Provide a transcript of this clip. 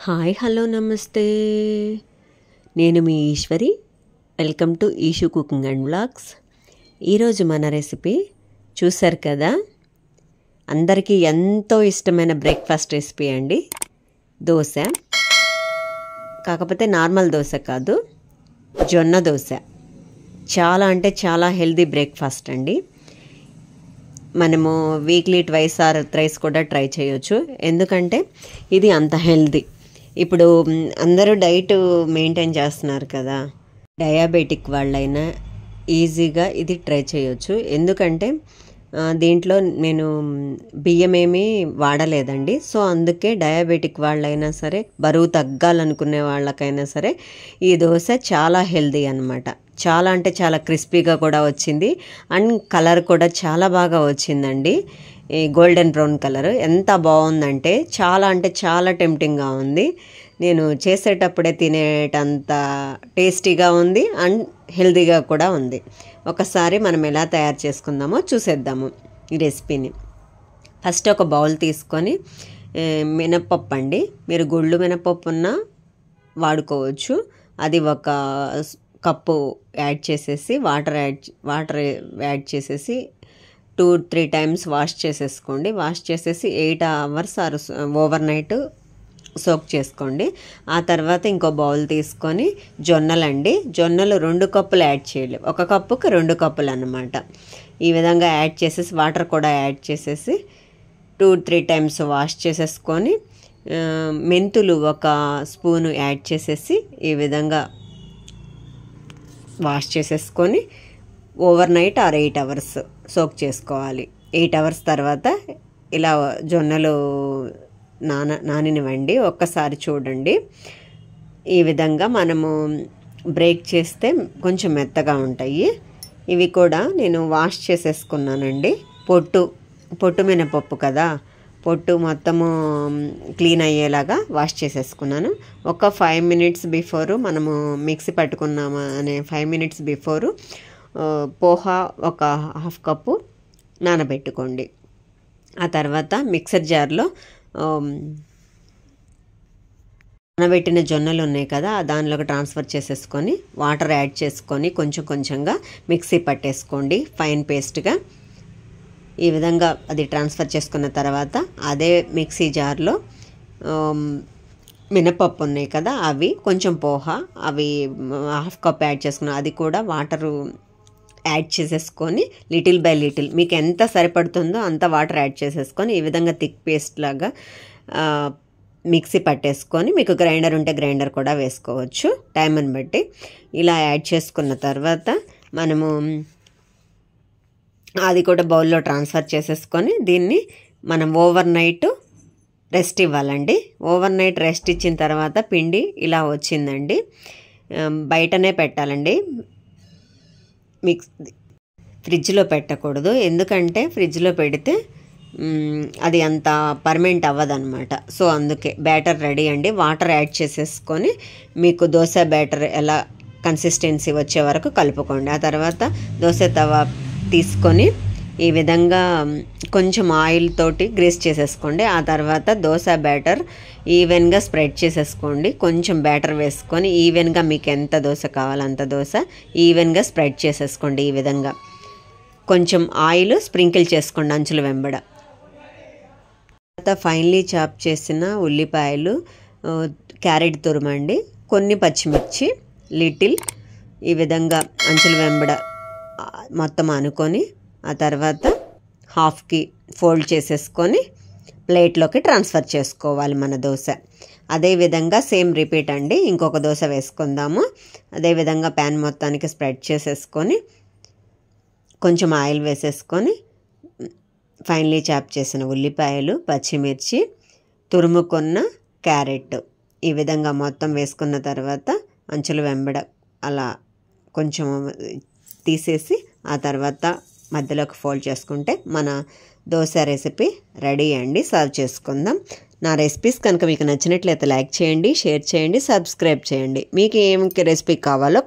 Hi hello నమస్తే. నేను మీ Eshwari. Welcome to Eshu cooking and vlogs. ఈరోజు మన రెసిపీ చూసారు కదా, అందరికీ ఎంతో ఇష్టమైన బ్రేక్ఫాస్ట్ రెసిపీ అండి. దోశ, కాకపోతే నార్మల్ దోశ కాదు, జొన్న దోశ. చాలా అంటే చాలా హెల్దీ బ్రేక్ఫాస్ట్ అండి. మనము వీక్లీ ట్వైస్ ఆర్ థ్రైస్ కూడా ట్రై చేయొచ్చు, ఎందుకంటే ఇది అంత హెల్దీ. ఇప్పుడు అందరూ డైట్ మెయింటైన్ చేస్తున్నారు కదా, డయాబెటిక్ వాళ్ళైనా ఈజీగా ఇది ట్రై చేయొచ్చు. ఎందుకంటే దీంట్లో నేను బియ్యం ఏమీ వాడలేదండి. సో అందుకే డయాబెటిక్ వాళ్ళైనా సరే, బరువు తగ్గాలనుకునే వాళ్ళకైనా సరే ఈ దోశ చాలా హెల్దీ అన్నమాట. చాలా అంటే చాలా క్రిస్పీగా కూడా వచ్చింది, అండ్ కలర్ కూడా చాలా బాగా వచ్చిందండి. ఈ గోల్డెన్ బ్రౌన్ కలర్ ఎంత బాగుందంటే చాలా టెంప్టింగ్గా ఉంది. నేను చేసేటప్పుడే తినేటంత టేస్టీగా ఉంది అండ్ హెల్తీగా కూడా ఉంది. ఒకసారి మనం ఎలా తయారు చేసుకుందామో చూసేద్దాము ఈ రెసిపీని. ఫస్ట్ ఒక బౌల్ తీసుకొని మినప్పప్పు అండి, మీరు గుళ్ళు మినప్పప్పు ఉన్నా వాడుకోవచ్చు. అది ఒక కప్పు యాడ్ చేసేసి వాటర్ యాడ్ చేసేసి 2-3 టైమ్స్ వాష్ చేసేసుకోండి. వాష్ చేసేసి 8 hours ఓవర్ నైట్ సోక్ చేసుకోండి. ఆ తర్వాత ఇంకో బౌల్ తీసుకొని జొన్నలు 2 కప్పులు యాడ్ చేయాలి. 1 కప్పుకి 2 కప్పులు అన్నమాట. ఈ విధంగా యాడ్ చేసేసి వాటర్ కూడా యాడ్ చేసేసి 2-3 టైమ్స్ వాష్ చేసేసుకొని, మెంతులు 1 స్పూను యాడ్ చేసేసి ఈ విధంగా వాష్ చేసేసుకొని over night are 8 hours soak చేసుకోవాలి. 8 hours తర్వాత ఇలా జొన్నలు నానినివ్వండి. ఒక్కసారి చూడండి. ఈ విధంగా మనము బ్రేక్ చేస్తే కొంచెం మెత్తగా ఉంటాయి. ఇవి కూడా నేను వాష్ చేసేసుకున్నానండి. పొట్టు మినపప్పు కదా, పొట్టు మొత్తము క్లీన్ అయ్యేలాగా వాష్ చేసేసుకున్నాను. ఒక 5 minutes బిఫోరు మనము మిక్సీ పట్టుకున్నాము అనే 5 minutes బిఫోరు పోహా ఒక 1/2 కప్పు నానబెట్టుకోండి. ఆ తర్వాత మిక్సర్ జార్లో నానబెట్టిన జొన్నలు ఉన్నాయి కదా, దానిలోకి ట్రాన్స్ఫర్ చేసేసుకొని వాటర్ యాడ్ చేసుకొని కొంచెంగా మిక్సీ పట్టేసుకోండి ఫైన్ పేస్ట్గా. ఈ విధంగా అది ట్రాన్స్ఫర్ చేసుకున్న తర్వాత అదే మిక్సీ జార్లో మినపప్పు ఉన్నాయి కదా, అవి కొంచెం పోహా, అవి 1/2 కప్ యాడ్ చేసుకున్నాను. అది కూడా వాటరు యాడ్ చేసేసుకొని లిటిల్ బై లిటిల్ మీకు ఎంత సరిపడుతుందో అంత వాటర్ యాడ్ చేసేసుకొని ఈ విధంగా థిక్ పేస్ట్ లాగా మిక్సీ పట్టేసుకొని, మీకు గ్రైండర్ ఉంటే గ్రైండర్ కూడా వేసుకోవచ్చు టైంని బట్టి. ఇలా యాడ్ చేసుకున్న తర్వాత మనము అది కూడా బౌల్లో ట్రాన్స్ఫర్ చేసేసుకొని దీన్ని మనం ఓవర్ నైట్ రెస్ట్ ఇవ్వాలండి. ఓవర్ నైట్ రెస్ట్ ఇచ్చిన తర్వాత పిండి ఇలా వచ్చిందండి. బయటనే పెట్టాలండి, ఫ్రిడ్జ్లో పెట్టకూడదు. ఎందుకంటే ఫ్రిడ్జ్లో పెడితే అది అంత పర్మనెంట్ అవ్వదన్నమాట. సో అందుకే బ్యాటర్ రెడీ అండి. వాటర్ యాడ్ చేసేసుకొని మీకు దోశ బ్యాటర్ ఎలా కన్సిస్టెన్సీ వచ్చే వరకు కలుపుకోండి. ఆ తర్వాత దోశ తవా తీసుకొని ఈ విధంగా కొంచెం ఆయిల్ తోటి గ్రీస్ చేసేసుకోండి. ఆ తర్వాత దోశ బ్యాటర్ ఈవెన్గా స్ప్రెడ్ చేసేసుకోండి. కొంచెం బ్యాటర్ వేసుకొని ఈవెన్గా మీకు ఎంత దోశ కావాలో అంత దోశ ఈవెన్గా స్ప్రెడ్ చేసేసుకోండి. ఈ విధంగా కొంచెం ఆయిల్ స్ప్రింకిల్ చేసుకోండి అంచుల వెంబడ. తర్వాత ఫైనలీ చాప్ చేసిన ఉల్లిపాయలు, క్యారెట్ తురుమండి, కొన్ని పచ్చిమిర్చి లిటిల్ ఈ విధంగా అంచుల వెంబడ మొత్తం అనుకొని ఆ తర్వాత హాఫ్కి ఫోల్డ్ చేసేసుకొని ప్లేట్లోకి ట్రాన్స్ఫర్ చేసుకోవాలి మన దోశ. అదేవిధంగా సేమ్ రిపీట్ అండి. ఇంకొక దోశ వేసుకుందాము. అదేవిధంగా ప్యాన్ మొత్తానికి స్ప్రెడ్ చేసేసుకొని కొంచెం ఆయిల్ వేసేసుకొని ఫైనలీ చాప్ చేసిన ఉల్లిపాయలు, పచ్చిమిర్చి, తురుముకున్న క్యారెట్ ఈ విధంగా మొత్తం వేసుకున్న తర్వాత అంచుల వెంబడ అలా కొంచెం తీసేసి ఆ తర్వాత మధ్యలోకి ఫోల్డ్ చేసుకుంటే మన దోశ రెసిపీ రెడీ అండి. సర్వ్ చేసుకుందాం. నా రెసిపీస్ కనుక మీకు నచ్చినట్లయితే లైక్ చేయండి, షేర్ చేయండి, సబ్స్క్రైబ్ చేయండి. మీకు ఏం రెసిపీ కావాలో